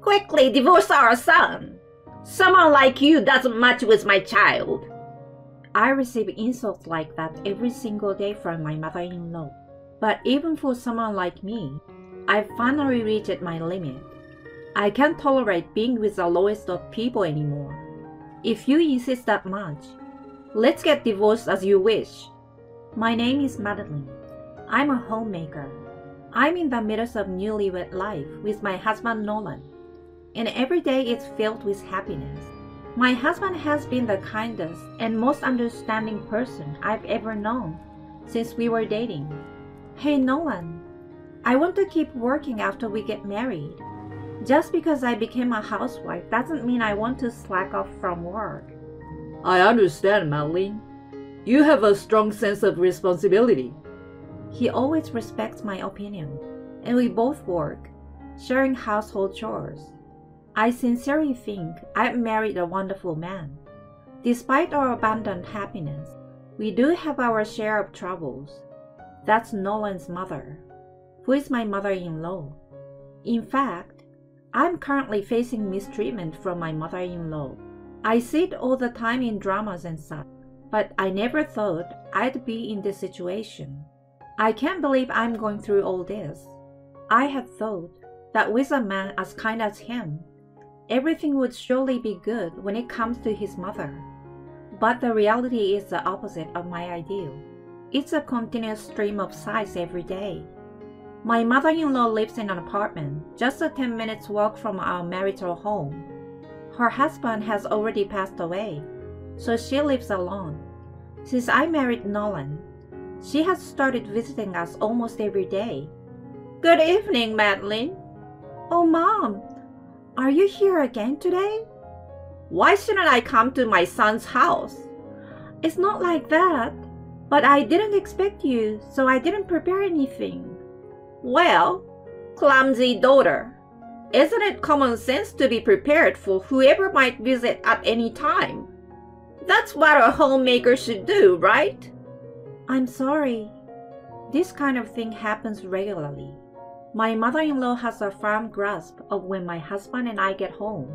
Quickly divorce our son. Someone like you doesn't match with my child. I receive insults like that every single day from my mother-in-law. But even for someone like me, I've finally reached my limit. I can't tolerate being with the lowest of people anymore. If you insist that much, let's get divorced as you wish. My name is Madeline. I'm a homemaker. I'm in the middle of newlywed life with my husband Nolan, and every day is filled with happiness. My husband has been the kindest and most understanding person I've ever known since we were dating. Hey Nolan, I want to keep working after we get married. Just because I became a housewife doesn't mean I want to slack off from work. I understand, Madeline. You have a strong sense of responsibility. He always respects my opinion, and we both work, sharing household chores. I sincerely think I've married a wonderful man. Despite our abundant happiness, we do have our share of troubles. That's Nolan's mother, who is my mother-in-law. In fact, I'm currently facing mistreatment from my mother-in-law. I see it all the time in dramas and such, but I never thought I'd be in this situation. I can't believe I'm going through all this. I had thought that with a man as kind as him, everything would surely be good when it comes to his mother. But the reality is the opposite of my ideal. It's a continuous stream of sighs every day. My mother-in-law lives in an apartment just a 10 minutes walk from our marital home. Her husband has already passed away, so she lives alone. Since I married Nolan, she has started visiting us almost every day. Good evening, Madeline. Oh, Mom, are you here again today? Why shouldn't I come to my son's house? It's not like that, but I didn't expect you, so I didn't prepare anything. Well, clumsy daughter. Isn't it common sense to be prepared for whoever might visit at any time? That's what a homemaker should do, right? I'm sorry. This kind of thing happens regularly. My mother-in-law has a firm grasp of when my husband and I get home.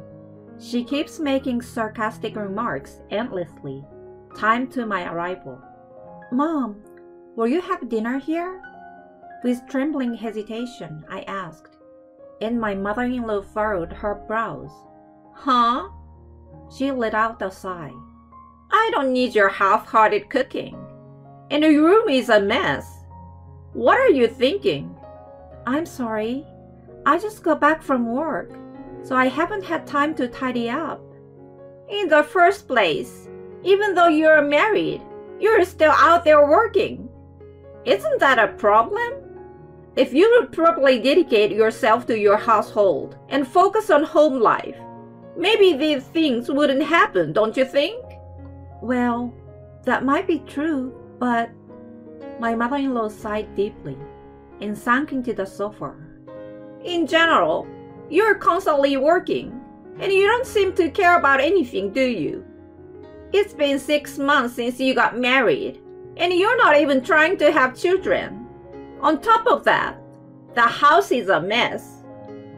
She keeps making sarcastic remarks endlessly, timed to my arrival. Mom, will you have dinner here? With trembling hesitation, I asked, and my mother-in-law furrowed her brows. Huh? She let out a sigh. I don't need your half-hearted cooking. And the room is a mess. What are you thinking? I'm sorry. I just got back from work, so I haven't had time to tidy up. In the first place, even though you're married, you're still out there working. Isn't that a problem? If you would properly dedicate yourself to your household and focus on home life, maybe these things wouldn't happen, don't you think? Well, that might be true, but... My mother-in-law sighed deeply and sank into the sofa. In general, you're constantly working, and you don't seem to care about anything, do you? It's been 6 months since you got married, and you're not even trying to have children. On top of that, the house is a mess.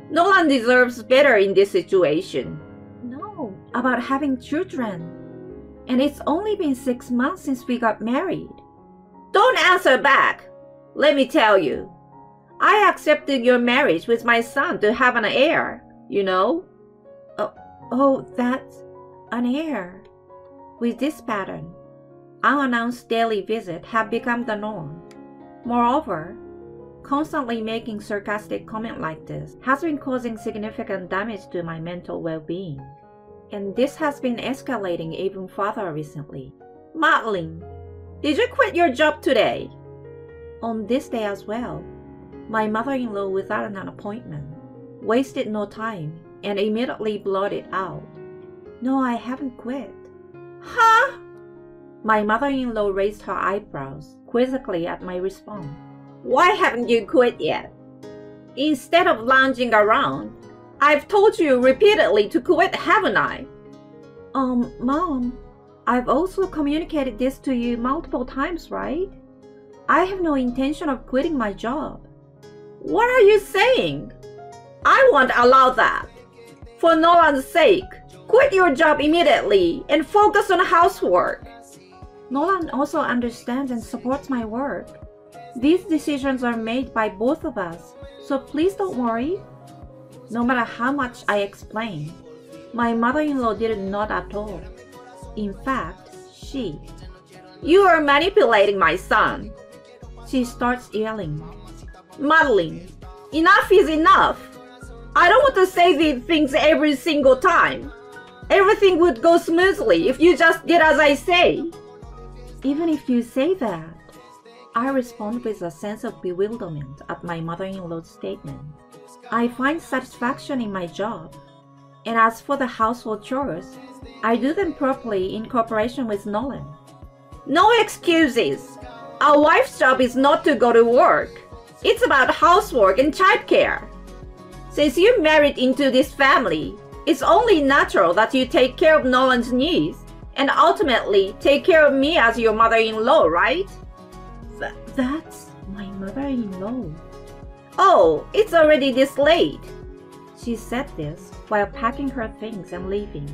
Nolan deserves better in this situation. No, about having children. And it's only been 6 months since we got married. Don't answer back. Let me tell you. I accepted your marriage with my son to have an heir, you know. Oh, that's an heir. With this pattern, unannounced daily visits have become the norm. Moreover, constantly making sarcastic comments like this has been causing significant damage to my mental well-being. And this has been escalating even further recently. Madeline, did you quit your job today? On this day as well, my mother-in-law, without an appointment, wasted no time and immediately blurted out, "No, I haven't quit." Huh? My mother-in-law raised her eyebrows quizzically at my response. Why haven't you quit yet? Instead of lounging around, I've told you repeatedly to quit, haven't I? Mom, I've also communicated this to you multiple times, right? I have no intention of quitting my job. What are you saying? I won't allow that. For Nolan's sake, quit your job immediately and focus on housework. Nolan also understands and supports my work. These decisions are made by both of us, so please don't worry. No matter how much I explained, my mother-in-law didn't nod at all. In fact, You are manipulating my son. She starts yelling. Madeline, enough is enough. I don't want to say these things every single time. Everything would go smoothly if you just did as I say. Even if you say that, I respond with a sense of bewilderment at my mother-in-law's statement. I find satisfaction in my job, and as for the household chores, I do them properly in cooperation with Nolan. No excuses. A wife's job is not to go to work. It's about housework and childcare. Since you married into this family, it's only natural that you take care of Nolan's needs and ultimately take care of me as your mother-in-law, right? That's my mother-in-law. Oh, it's already this late. She said this while packing her things and leaving.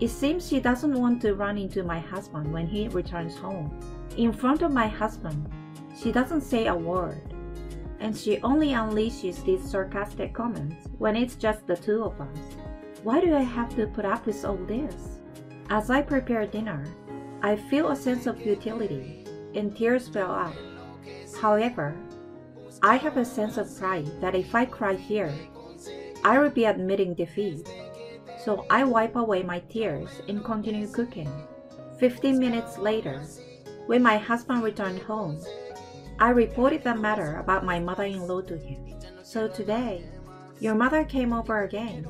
It seems she doesn't want to run into my husband when he returns home. In front of my husband, she doesn't say a word, and she only unleashes these sarcastic comments when it's just the two of us. Why do I have to put up with all this? As I prepare dinner, I feel a sense of futility, and tears well up. However, I have a sense of pride that if I cry here, I will be admitting defeat. So I wipe away my tears and continue cooking. 15 minutes later, when my husband returned home, I reported the matter about my mother-in-law to him. So today, your mother came over again.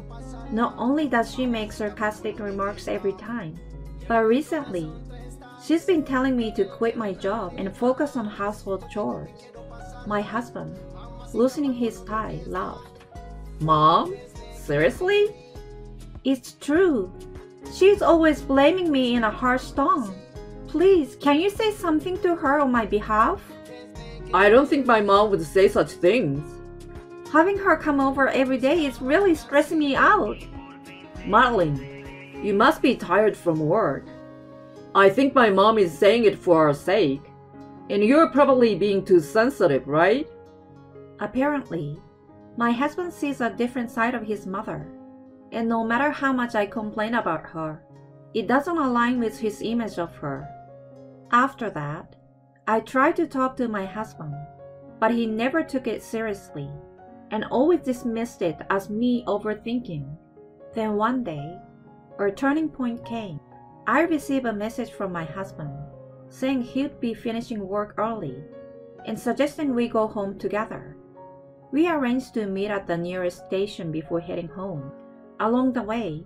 Not only does she make sarcastic remarks every time, but recently, she's been telling me to quit my job and focus on household chores. My husband, loosening his tie, laughed. Mom? Seriously? It's true. She's always blaming me in a harsh tone. Please, can you say something to her on my behalf? I don't think my mom would say such things. Having her come over every day is really stressing me out. Madeline, you must be tired from work. I think my mom is saying it for our sake. And you're probably being too sensitive, right? Apparently, my husband sees a different side of his mother. And no matter how much I complain about her, it doesn't align with his image of her. After that, I tried to talk to my husband, but he never took it seriously and always dismissed it as me overthinking. Then one day, a turning point came. I received a message from my husband saying he'd be finishing work early and suggesting we go home together. We arranged to meet at the nearest station before heading home. Along the way,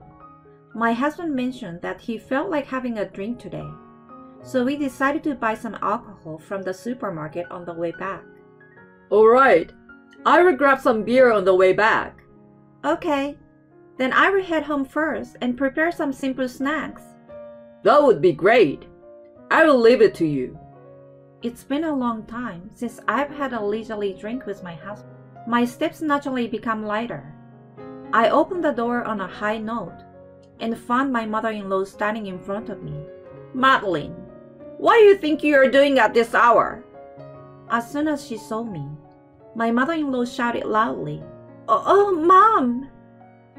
my husband mentioned that he felt like having a drink today, so we decided to buy some alcohol from the supermarket on the way back. Alright, I will grab some beer on the way back. Okay, then I will head home first and prepare some simple snacks. That would be great. I will leave it to you. It's been a long time since I've had a leisurely drink with my husband. My steps naturally become lighter. I opened the door on a high note and found my mother-in-law standing in front of me. Madeline, what do you think you are doing at this hour? As soon as she saw me, my mother-in-law shouted loudly, Oh, Mom!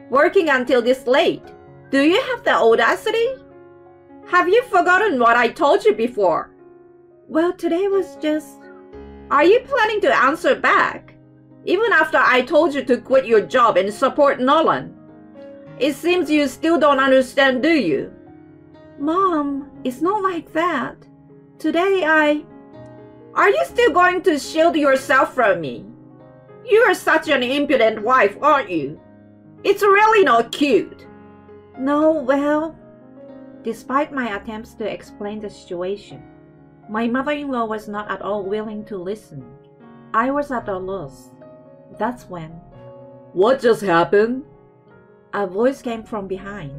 Working until this late? Do you have the audacity? Have you forgotten what I told you before? Well, today was just... Are you planning to answer back? Even after I told you to quit your job and support Nolan? It seems you still don't understand, do you? Mom, it's not like that. Today Are you still going to shield yourself from me? You are such an impudent wife, aren't you? It's really not cute. No, well... Despite my attempts to explain the situation, my mother-in-law was not at all willing to listen. I was at a loss. That's when... What just happened? A voice came from behind,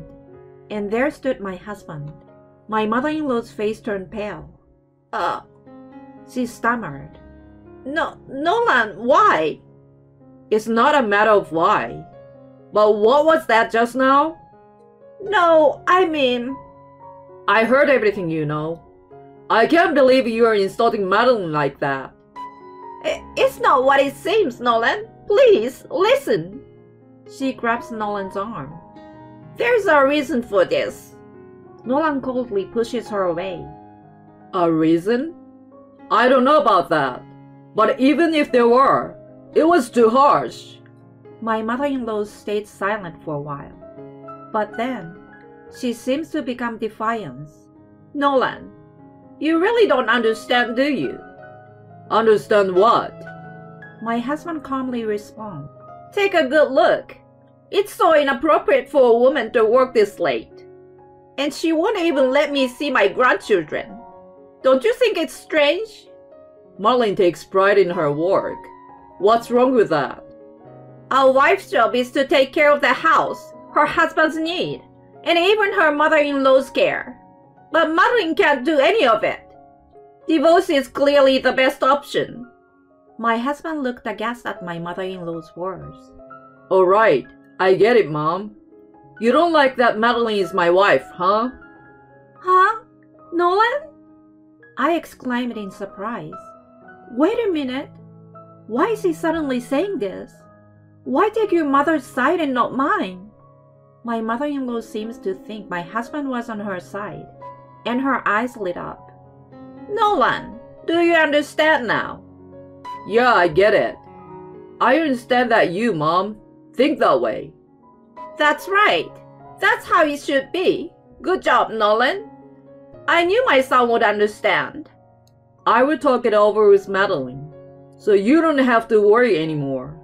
and there stood my husband. My mother-in-law's face turned pale. She stammered. No, Nolan, why? It's not a matter of why. But what was that just now? No, I mean... I heard everything, you know. I can't believe you are insulting Madeline like that. It's not what it seems, Nolan. Please, listen. She grabs Nolan's arm. There's a reason for this. Nolan coldly pushes her away. A reason? I don't know about that. But even if there were, it was too harsh. My mother-in-law stayed silent for a while. But then, she seems to become defiant. Nolan, you really don't understand, do you? Understand what? My husband calmly responds. Take a good look. It's so inappropriate for a woman to work this late. And she won't even let me see my grandchildren. Don't you think it's strange? Madeline takes pride in her work. What's wrong with that? A wife's job is to take care of the house, her husband's need, and even her mother-in-law's care. But Madeline can't do any of it. Divorce is clearly the best option. My husband looked aghast at my mother-in-law's words. All right, I get it, Mom. You don't like that Madeline is my wife, huh? Huh? Nolan? I exclaimed in surprise. Wait a minute. Why is he suddenly saying this? Why take your mother's side and not mine? My mother-in-law seems to think my husband was on her side, and her eyes lit up. Nolan, do you understand now? Yeah, I get it. I understand that you, Mom, think that way. That's right. That's how it should be. Good job, Nolan. I knew my son would understand. I will talk it over with Madeline, so you don't have to worry anymore.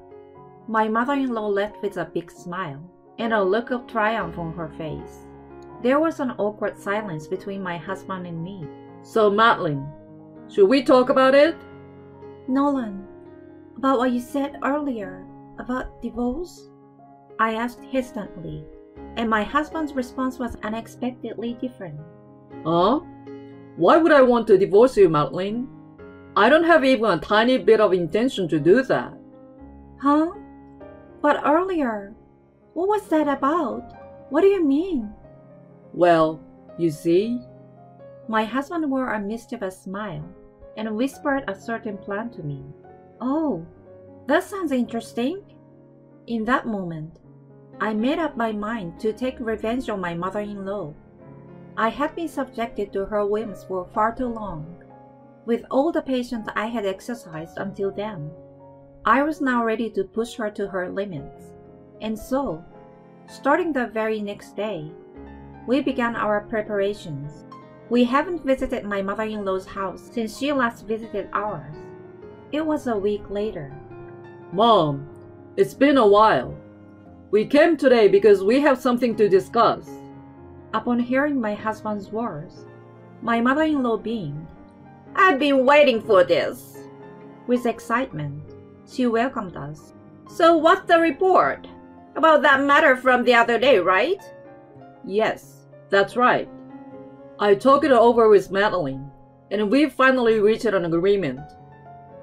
My mother-in-law left with a big smile and a look of triumph on her face. There was an awkward silence between my husband and me. So, Madeline, should we talk about it? Nolan, about what you said earlier, about divorce? I asked hesitantly, and my husband's response was unexpectedly different. Huh? Why would I want to divorce you, Madeline? I don't have even a tiny bit of intention to do that. Huh? But earlier, what was that about? What do you mean? Well, you see? My husband wore a mischievous smile and whispered a certain plan to me. Oh, that sounds interesting. In that moment, I made up my mind to take revenge on my mother-in-law. I had been subjected to her whims for far too long. With all the patience I had exercised until then, I was now ready to push her to her limits. And so, starting the very next day, we began our preparations. We haven't visited my mother-in-law's house since she last visited ours. It was a week later. Mom, it's been a while. We came today because we have something to discuss. Upon hearing my husband's words, my mother-in-law beamed. I've been waiting for this. With excitement, she welcomed us. So what's the report? About that matter from the other day, right? Yes, that's right. I talked it over with Madeline, and we finally reached an agreement.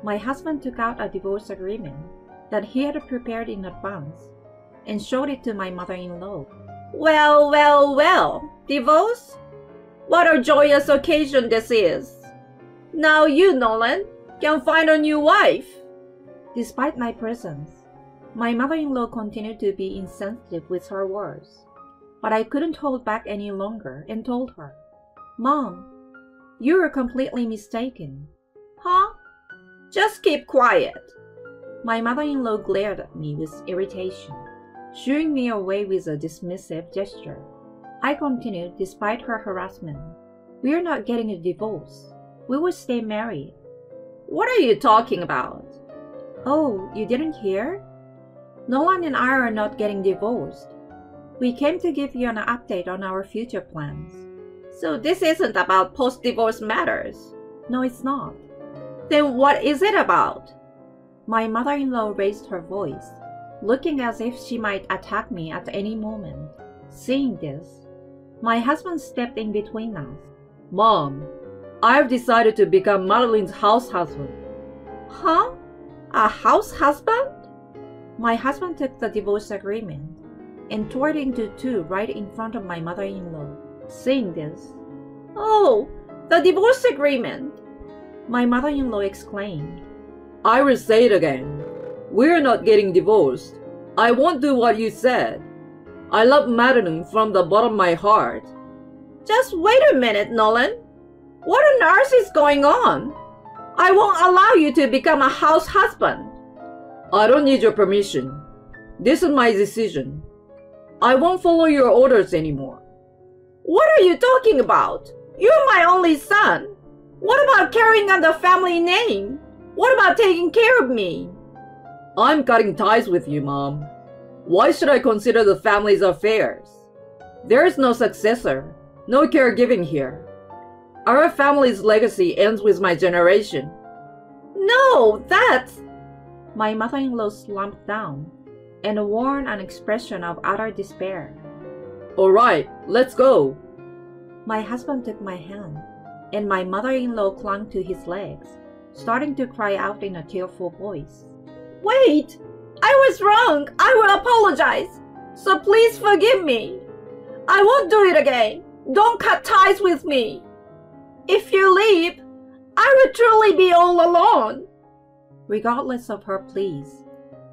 My husband took out a divorce agreement that he had prepared in advance and showed it to my mother-in-law. Well, well, well. Divorce? What a joyous occasion this is. Now you, Nolan, can find a new wife. Despite my presence, my mother-in-law continued to be insensitive with her words. But I couldn't hold back any longer and told her, Mom, you are completely mistaken. Huh? Just keep quiet. My mother-in-law glared at me with irritation, shooing me away with a dismissive gesture. I continued despite her harassment. We are not getting a divorce. We will stay married. What are you talking about? Oh, you didn't hear? Nolan and I are not getting divorced. We came to give you an update on our future plans. So this isn't about post-divorce matters? No, it's not. Then what is it about? My mother-in-law raised her voice, looking as if she might attack me at any moment. Seeing this, my husband stepped in between us. Mom, I've decided to become Madeline's house husband. Huh? A house husband? My husband took the divorce agreement and tore it into two right in front of my mother-in-law. Seeing this, "Oh, the divorce agreement!" my mother-in-law exclaimed. I will say it again. We're not getting divorced. I won't do what you said. I love Madeline from the bottom of my heart. Just wait a minute, Nolan. What on earth is going on? I won't allow you to become a house husband. I don't need your permission. This is my decision. I won't follow your orders anymore. What are you talking about? You're my only son. What about carrying on the family name? What about taking care of me? I'm cutting ties with you, Mom. Why should I consider the family's affairs? There is no successor, no caregiving here. Our family's legacy ends with my generation. No, that's... My mother-in-law slumped down and wore an expression of utter despair. All right, let's go. My husband took my hand, and my mother-in-law clung to his legs, starting to cry out in a tearful voice. Wait! I was wrong! I will apologize! So please forgive me! I won't do it again! Don't cut ties with me! If you leave, I will truly be all alone! Regardless of her pleas,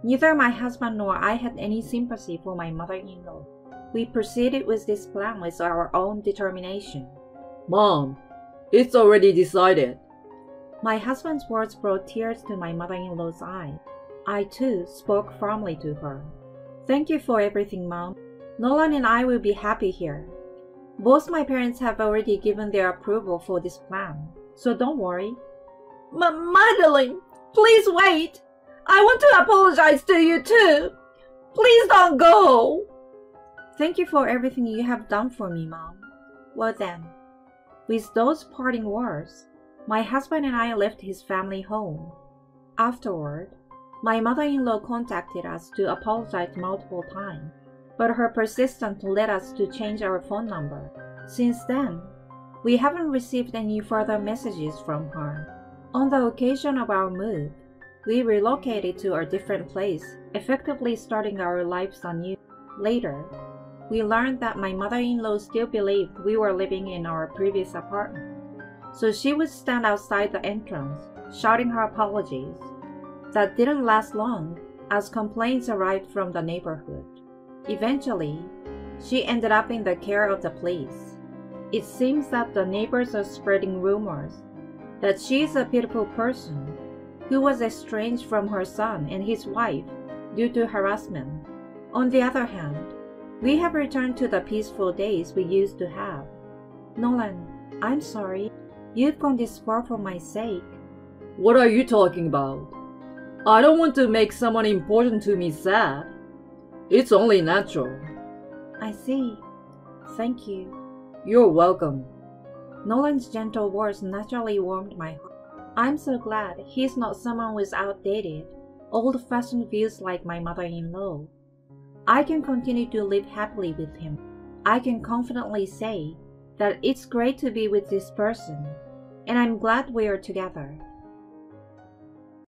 neither my husband nor I had any sympathy for my mother-in-law. We proceeded with this plan with our own determination. Mom, it's already decided. My husband's words brought tears to my mother-in-law's eyes. I, too, spoke firmly to her. Thank you for everything, Mom. Nolan and I will be happy here. Both my parents have already given their approval for this plan, so don't worry. Madeline, please wait. I want to apologize to you too. Please don't go. Thank you for everything you have done for me, Mom. Well then, with those parting words, my husband and I left his family home. Afterward, my mother-in-law contacted us to apologize multiple times, but her persistence led us to change our phone number. Since then, we haven't received any further messages from her. On the occasion of our move, we relocated to a different place, effectively starting our lives anew. Later, we learned that my mother-in-law still believed we were living in our previous apartment, so she would stand outside the entrance, shouting her apologies. That didn't last long, as complaints arrived from the neighborhood. Eventually, she ended up in the care of the police. It seems that the neighbors are spreading rumors that she is a pitiful person who was estranged from her son and his wife due to harassment. On the other hand, we have returned to the peaceful days we used to have. Nolan, I'm sorry. You've gone this far for my sake. What are you talking about? I don't want to make someone important to me sad. It's only natural. I see. Thank you. You're welcome. Nolan's gentle words naturally warmed my heart. I'm so glad he's not someone with outdated, old-fashioned views like my mother-in-law. I can continue to live happily with him. I can confidently say that it's great to be with this person, and I'm glad we are together.